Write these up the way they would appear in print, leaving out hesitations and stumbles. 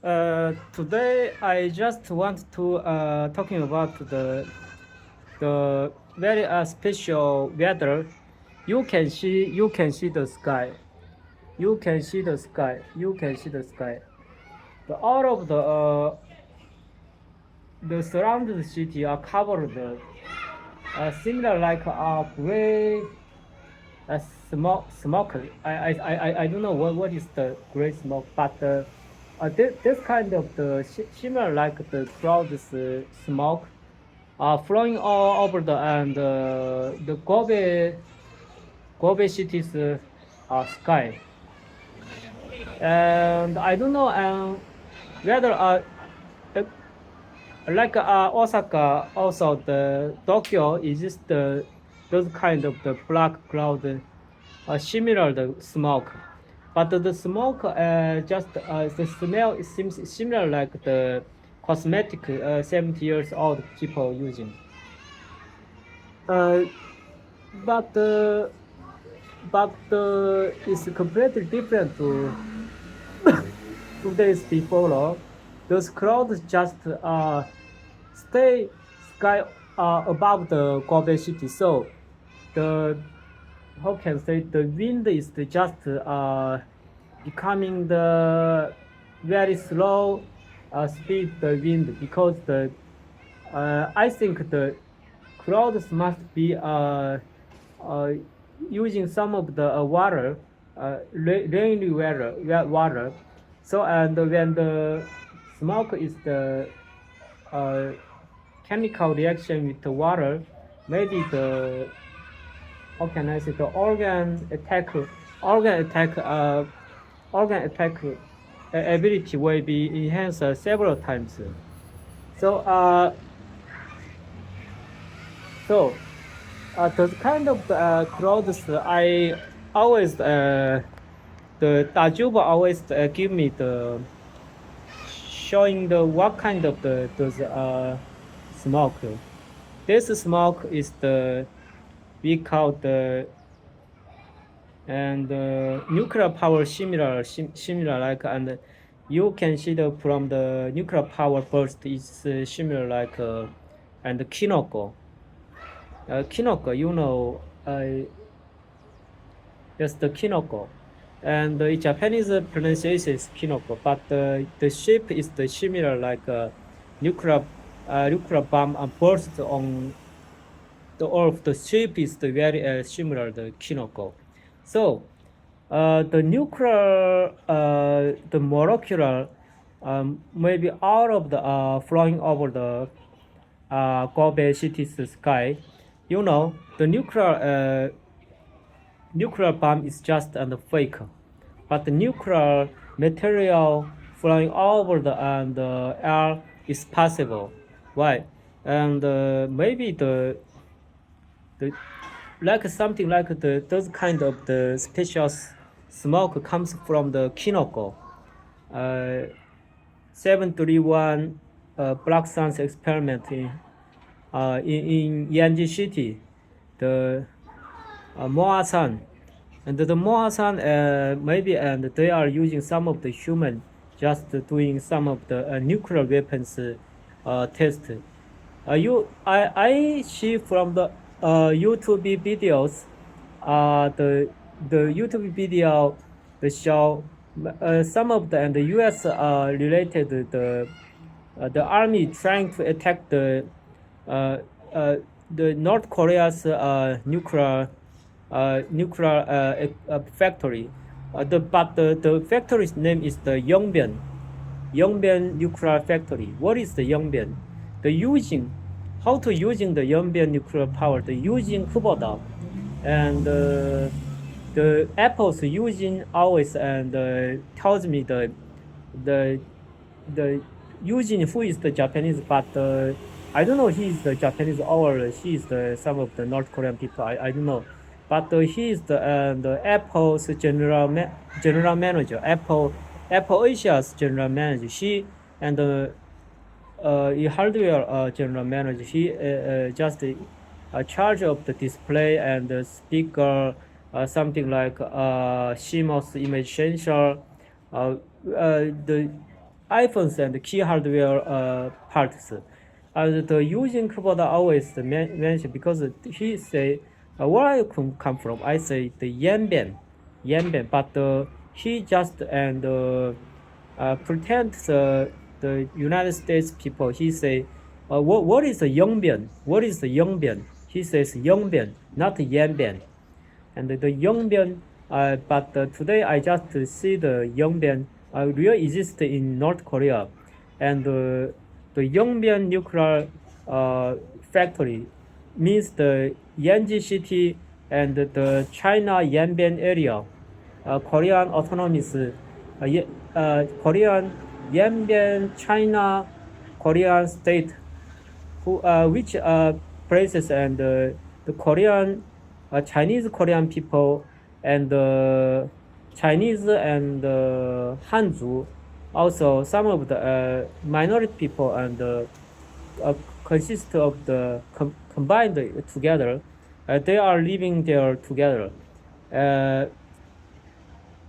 Today I just want to talking about the very special weather. You can see the sky. You can see the sky. You can see the sky. The all of the surrounding city are covered similar like gray uh, smoke. I don't know what is the gray smoke, but this kind of the similar like the clouds smoke flowing all over the Kobe city's sky. And I don't know whether uh, like Osaka, also the Tokyo is the those kind of the black cloud similar the smoke, but the smoke just the smell seems similar like the cosmetic 70 years old people using. Uh, but it's completely different to 2 days before. Those clouds just stay sky above the Kobe city, so the how can I say the wind is just becoming the very slow speed the wind because the I think the clouds must be uh, using some of the water, rainy water. So and when the smoke is the uh, chemical reaction with the water, maybe the how can I say the organ attack organ attack ability will be enhanced several times. So so the kind of clothes I always the Dajuba always give me the showing the what kind of the those smoke. This smoke is the we call the and nuclear power similar like and you can see the from the nuclear power burst is similar like and kinoko. Kinoko, just the kinoko, and the Japanese pronunciation is kinoko, but the shape is the similar like nuclear nuclear bomb burst on the earth. The shape is the very similar the kinoko. So the nuclear, the molecular, maybe out of the flying over the Kobe city's sky. The nuclear bomb is just a fake, but the nuclear material flying over the air is possible. Why? And maybe the like something like the those kind of the special smoke comes from the kinoko. 731 black suns experiment in Yanji City, the Moa-san. And the Moa-san maybe and they are using some of the human just doing some of the nuclear weapons test. I see from the YouTube videos, the YouTube video, the show some of the U.S. Related the army trying to attack uh, the North Korea's nuclear factory. The factory's name is the YoungBen nuclear factory. What is the YoungBen? The using how to using the YoungBen nuclear power. The using Kubota and the Apple's using always and tells me the the using who is the Japanese, but I don't know he is the Japanese or he is the some of the North Korean people. I don't know, but he is the Apple's general manager. Apple Asia's general manager. He and hardware general manager. He just charge of the display and the speaker, something like CMOS image sensor. The iPhones and key hardware parts. The using keyboard always mention because he say, where I come from? I say the YoungBen, but he just and pretend the United States people. He say, what is the YoungBen? What is the YoungBen? He says YoungBen, not YoungBen. And the YoungBen, but today I just see the YoungBen really exist in North Korea, and the YoungBen nuclear factory means the Yanji city and the China Yanbian area, Korean autonomous, Korean Yanbian China Korean state who which places and the Korean Chinese Korean people and Chinese and Hanzu, also some of the minority people and consist of the combined together. They are living there together. The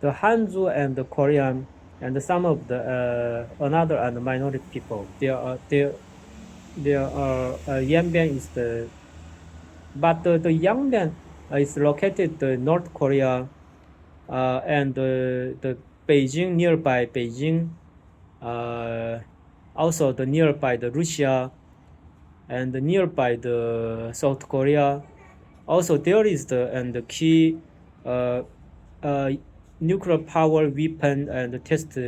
Hanzu and the Korean and some of the another and minority people. There are Yanbian is the, but the Yanbian is located in North Korea and the Beijing, nearby Beijing, also the nearby the Russia and nearby the South Korea. Also there is the key nuclear power weapon and test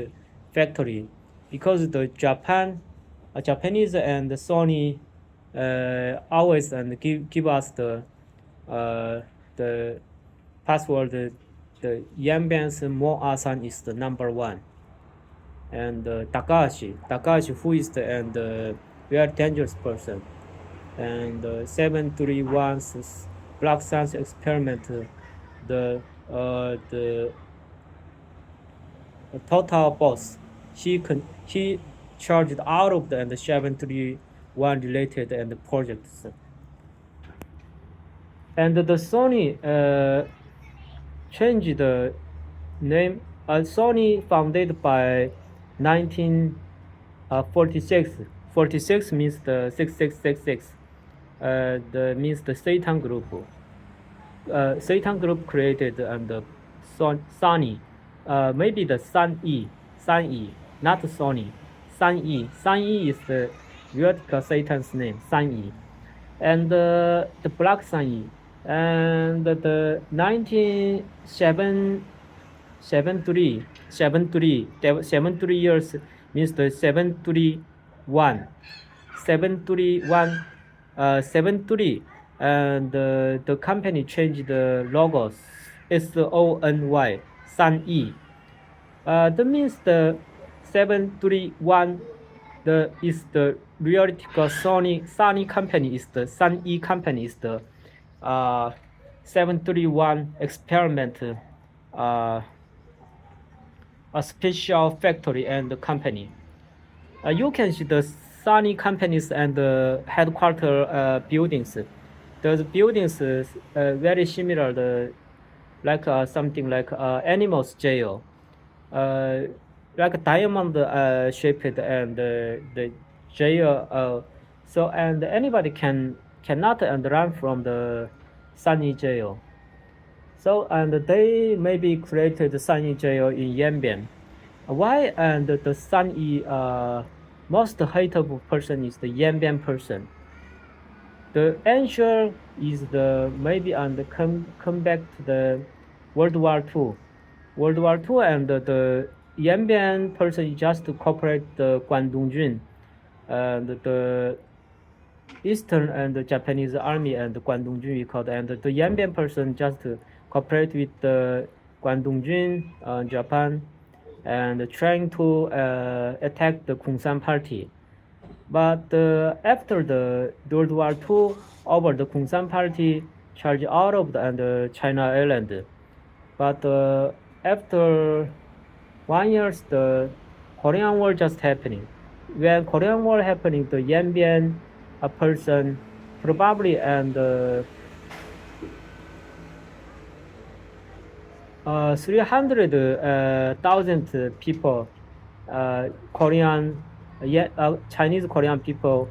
factory, because the Japanese and Sony always and give us the password. The Yanbian's Mo Asan is the number one, and Takashi, who is the and very dangerous person, and 731's Black Science experiment, the total boss, he charged out of the and 731 related and projects, and the Sony changed the name. Sony founded by 1946. 46 means the 6666. Means the Satan group. Satan group created and Sony. Maybe the Sun E, not Sony. Sun E is the vertical Satan's name. Sun E, and the Black Sun E, and the 73 years means the 731, 73, and the company changed the logos. SONY, Sun E. That means the 731 is the theoretical Sony company, is the Sun E company, is the 731 experiment, a special factory and company. You can see the Sony companies and the headquarter buildings. Those buildings very similar, like something like animals jail, like a diamond shaped and the jail. So and anybody cannot and run from the Sunny jail. So and they maybe created the Sunny jail in Yanbian. Why and the Sunny most hateable person is the Yanbian person. The answer is the maybe and come back to the World War II. World War II and the Yanbian person just to cooperate the Guangdongjun and the Eastern and the Japanese army and the Guangdongjun we called, and the Yanbian person just to cooperate with the Guangdongjun, Japan, and trying to attack the Kungsan party. But after the World War II, over the Kungsan party charged out of the China island. But after 1 year, the Korean War just happening. When Korean War happening, the Yanbian person probably and 300,000 people Korean, Chinese Korean people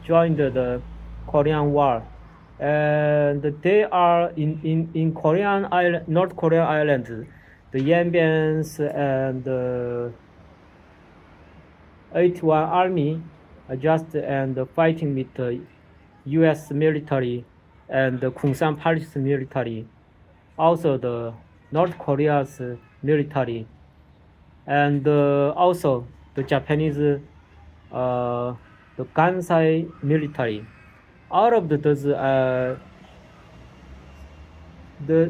joined the Korean War, and they are in Korean island, North Korean island, the Yanbians and the 81 Army just and fighting with the U.S. military and the Kungsan Palace military, also the North Korea's military, and also the Japanese, the Kansai military. All of the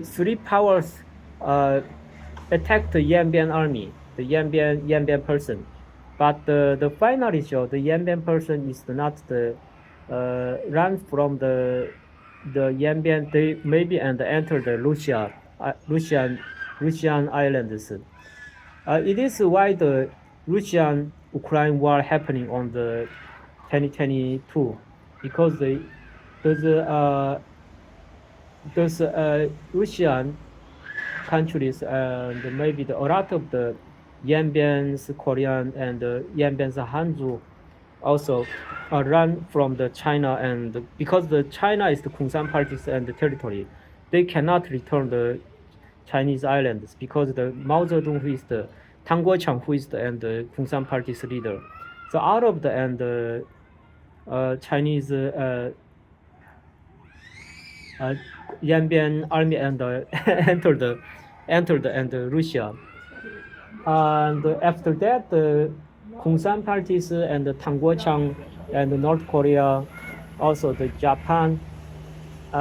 three powers attacked the Yanbian army, the Yanbian person. But the finally show the Yanbian person is not the run from the Yanbian. They maybe and enter the Russian islands. It is why the Russian-Ukraine war happening on the 2022 because those Russian countries and maybe a lot of the Yanbians, Korean and Yanbians Hanzu also run from the China, and because the China is the Kungsan parties and the territory, they cannot return the Chinese islands because the Mao Zedong who is the Tang Guoqiang who is the and the Kungsan party's leader. So out of the and Chinese Yanbian army and entered and Russia. And after that, the Kungsan parties and the Tang Guoqiang and North Korea, also the Japan. We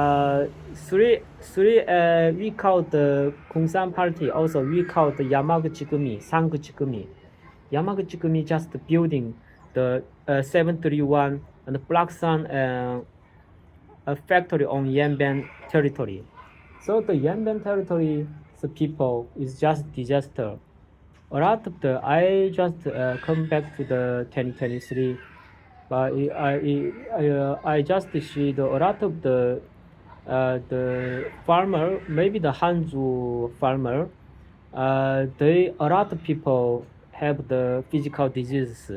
call the Kungsan party. Also, we call the Yamaguchi-gumi, Sanguchi-gumi. Yamaguchi-gumi just building the 731 and Black Sun a factory on Yanbian territory. So the Yanbian territory, the people is just disaster. A lot of the I just come back to the 2023, but I just see a lot of the farmer, maybe the Hanzu farmer, a lot of people have the physical disease.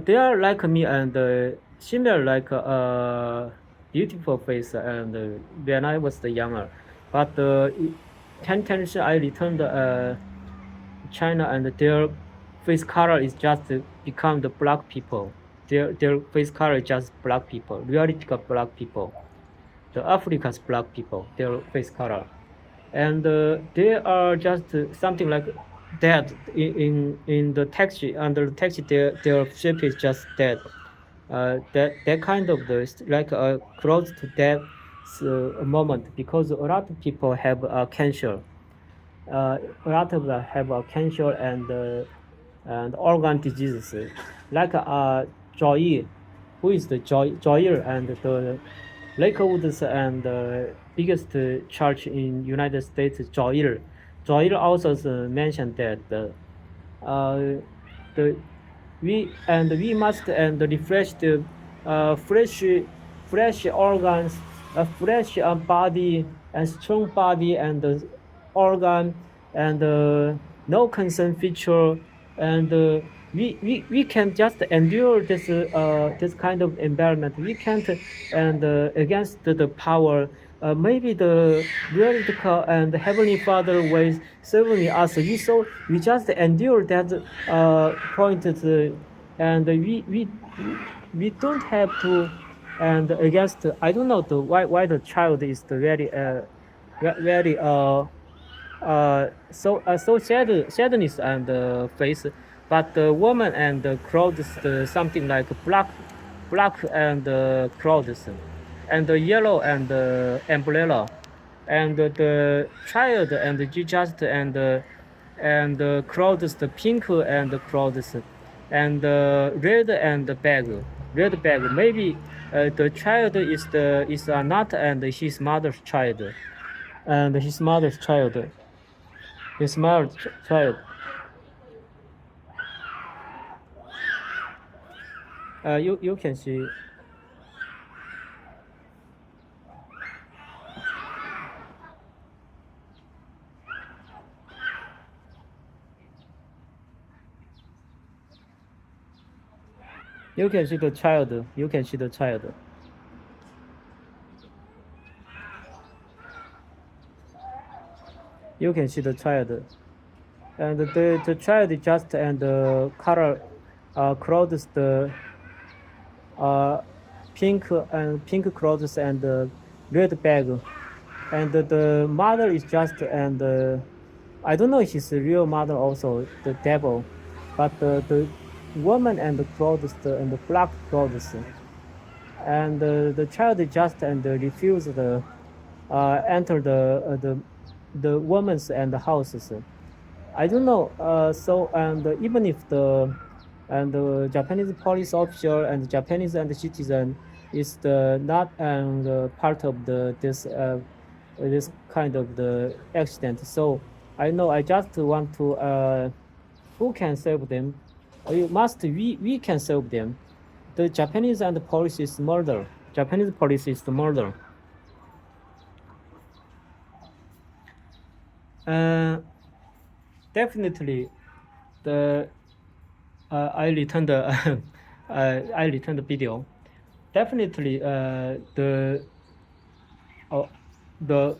They are like me and similar like beautiful face and when I was the younger, but 10 I returned China and their face color is just become the black people. Their face color is just black people, realistic black people. The Africa's black people, their face color, and they are just something like dead in the taxi. Under the taxi, their shape is just dead. That kind of the like close to death moment because a lot of people have cancer. A lot of them have cancer and organ diseases, like Joy, who is the Joy and the Lakewoods and biggest church in United States, Joy. Joy also mentioned that the we must and refresh the fresh organs, fresh body and strong body and organ and no concern feature, and we can just endure this kind of environment. We can't and against the power. Maybe the reality and the Heavenly Father ways serving us. We just endure that point, and we don't have to and against. I don't know why the child is the very so sadness and face, but the woman and the clothes something like black and clothes, and the yellow and umbrella, and the child and the just and clothes the pink and clothes, and red and red bag. Maybe the child is not and his mother's child, and his mother's child. His mother's child. You can see. You can see the child. You can see the child. You can see the child. And the child just and the color clothes the pink clothes and red bag. And the mother is just and I don't know if she's the real mother also the devil, but the woman and the clothes and the black clothes, and the child just and refused enter the woman's and the houses. I don't know. So and even if the Japanese police officer and Japanese and citizen is the not and part of the this kind of the accident. So I know I just want to who can save them? You must we can save them. The Japanese and the police is murder. Japanese police is the murder. Uh, Definitely the I returned the I returned the video. Definitely uh, the the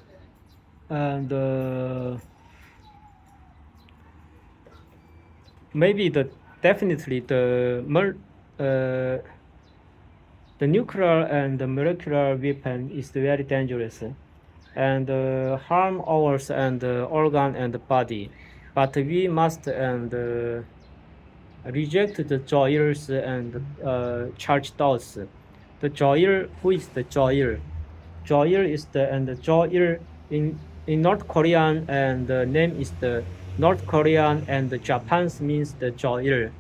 maybe the definitely the nuclear and the molecular weapon is very dangerous and harm ours and organ and body, but we must and reject the joyers and charge thoughts. The joyer, who is the joyer? Joyer is the and the joyer in North Korean and the name is the North Korean and the Japan's means the joyer.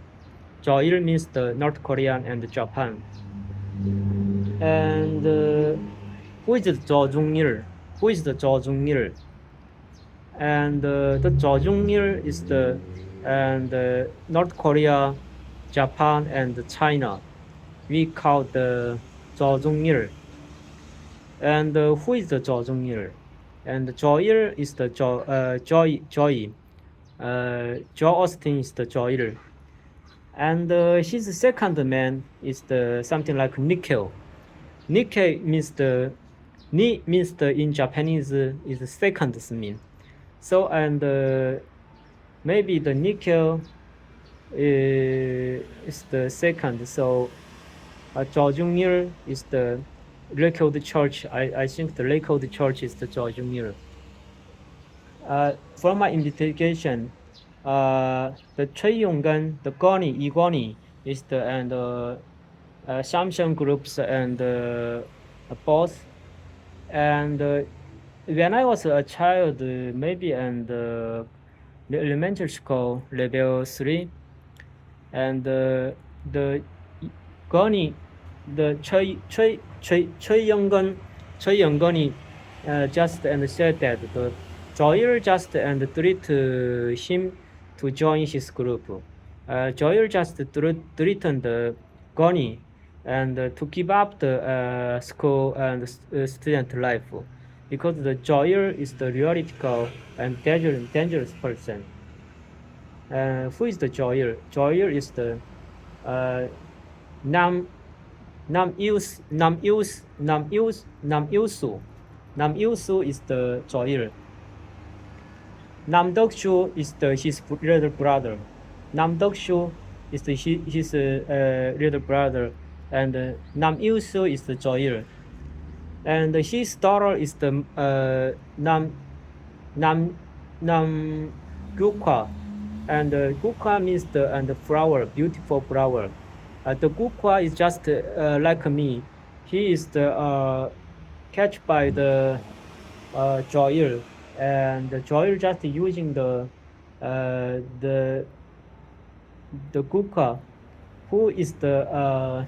Joyer means the North Korean and the Japan. And who is the Jo Jung-il? Who is the Jo Jung-il? And the Jo Jung-il is the and North Korea, Japan, and China. We call the Jo Jung-il. And who is the Jo Jung-il? And Joy is the Joy. Joe Austin is the Joy. And his second man is the something like Nickel. Nickel means the Ni means the in Japanese is the second mean. So and maybe the nickel is the second. So Jo Jung-il is the Lakewood Church. I think the Lakewood Church is the Jo Jung-il. From my investigation, the Choi Yong-gun, the Igoni is the and Samsung groups and both. And when I was a child, maybe and elementary school level 3, and the Goni, the Choi Young-gun just and said that the Joyer just and treat him to join his group. Joyer just threatened the Goni and to give up the school and student life, because the Joyer is the theoretical and dangerous person. Who is the Joyer? Joyer is the Nam Ilsu is the Joyer. Nam Deok-shu is his little brother. Nam Deok-shu is his little brother, and Nam Il-soo is the Joyer. And his daughter is the Nam Gukwa, and Gukwa means the flower, beautiful flower. The Gukwa is just like me. He is the catch by the Joyer, and the Joyer just using the Gukwa, who is the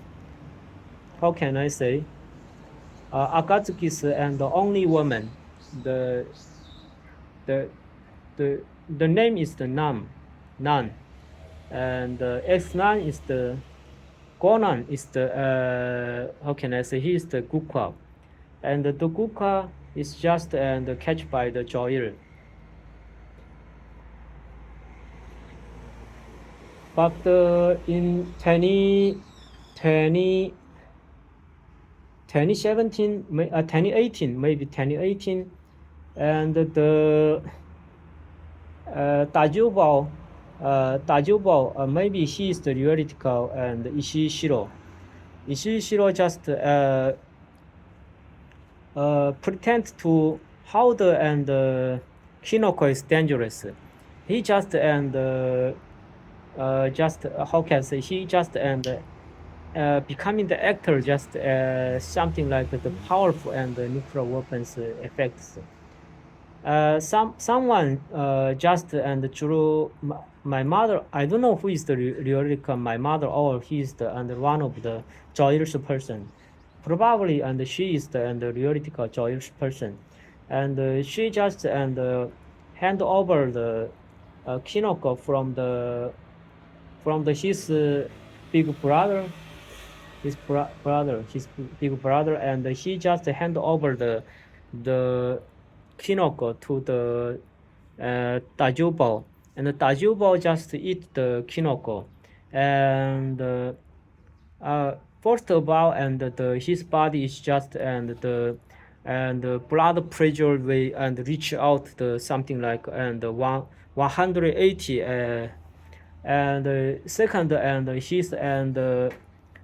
how can I say, Akatsuki's and the only woman. The name is the Nan, and X9 is the Gonan is the how can I say, he is the Gukwa, and the Gukwa is just and catch by the Joyer. But in 20, 2017, 2018, maybe 2018, and the Dajubao, maybe he is the theoretical, and Ishishiro. Ishishiro just pretend to Howder and Kinoko is dangerous. He just and just how can I say, he just and becoming the actor just something like the powerful and nuclear weapons effects. Someone just and drew my mother. I don't know who is the lyrical my mother, or he is the and one of the joyous person. Probably and she is the and theoretical joyous person, and she just and hand over the Kinoko from the his big brother, his big brother, and he just hand over the Kinoko to the Dajubo, and the Dajubo just eat the Kinoko, and first of all, and his body is just and the blood pressure way and reach out the something like and 180 and second and his and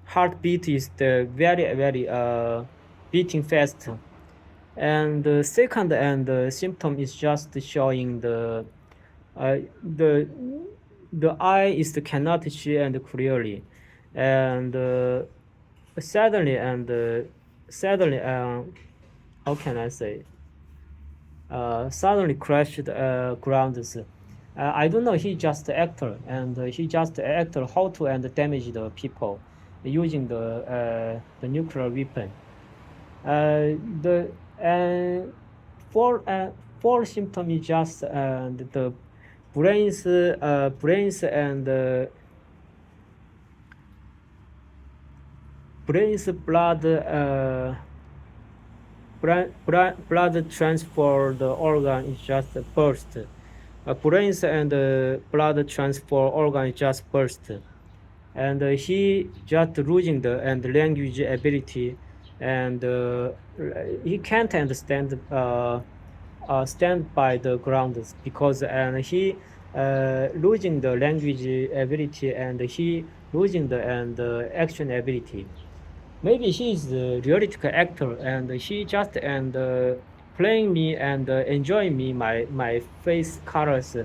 heartbeat is the very beating fast, and the second and symptom is just showing uh, the the eye is cannot see and clearly, and suddenly how can I say, suddenly crashed grounds. I don't know. He just actor, and he just actor how to and damage the people using the nuclear weapon. The four four symptom is just the brains and brains blood transfer the organ is just burst. Brains and blood transfer organ is just burst, and he just losing the and language ability, and he can't understand stand by the ground because and he losing the language ability, and he losing the and action ability. Maybe he is a theoretical actor, and he just and playing me and enjoying me my face colors,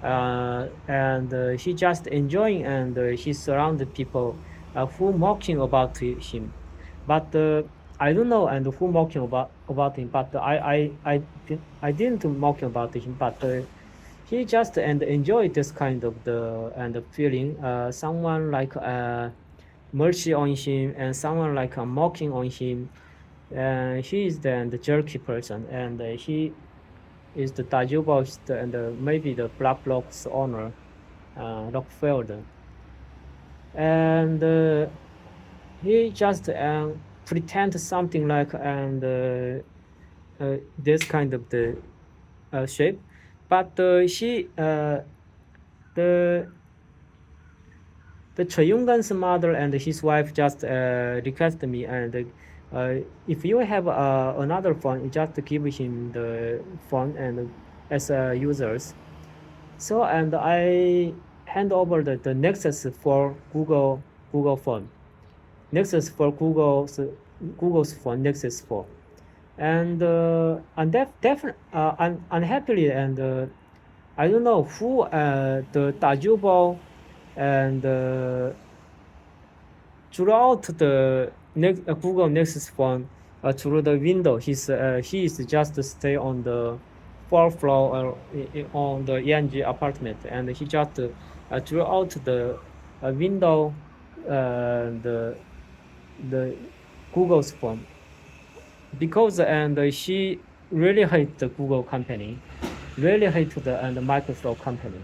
and he just enjoying and he surrounded people who mocking about him, but I don't know and who mocking about him, but I didn't mocking about him, but he just and enjoy this kind of the and feeling someone like mercy on him, and someone like mocking on him. He is the jerky person, and he is the Dajubo and maybe the Black Block's owner, Rockefeller, and he just pretend something like and this kind of the shape, but he the Cheyungan's mother and his wife just requested me, and if you have another phone, you just give him the phone and as users. So and I hand over the Nexus for Google phone, Nexus for Google's phone, Nexus 4, and unhappily and I don't know who the Dajubo and throughout the Google Nexus phone through the window. He is just stay on the fourth floor on the ENG apartment, and he just throughout the window the Google's phone, because and she really hate the Google company, really hate the and Microsoft company.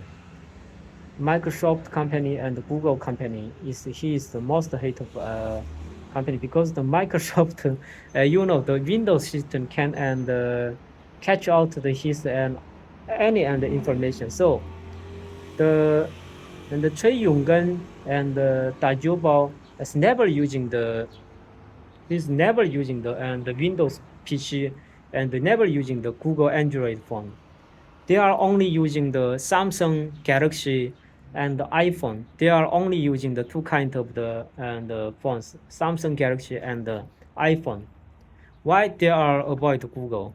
Microsoft company and Google company he is the most hate of company, because the Microsoft you know the Windows system can and catch out the his and any and information. So the Choi Yonggen and Da Jiubao It's never using the he's never using the Windows PC and never using the Google Android phone. They are only using the Samsung Galaxy and the iPhone. They are only using the two kind of the phones, Samsung Galaxy and the iPhone. Why they are avoid Google?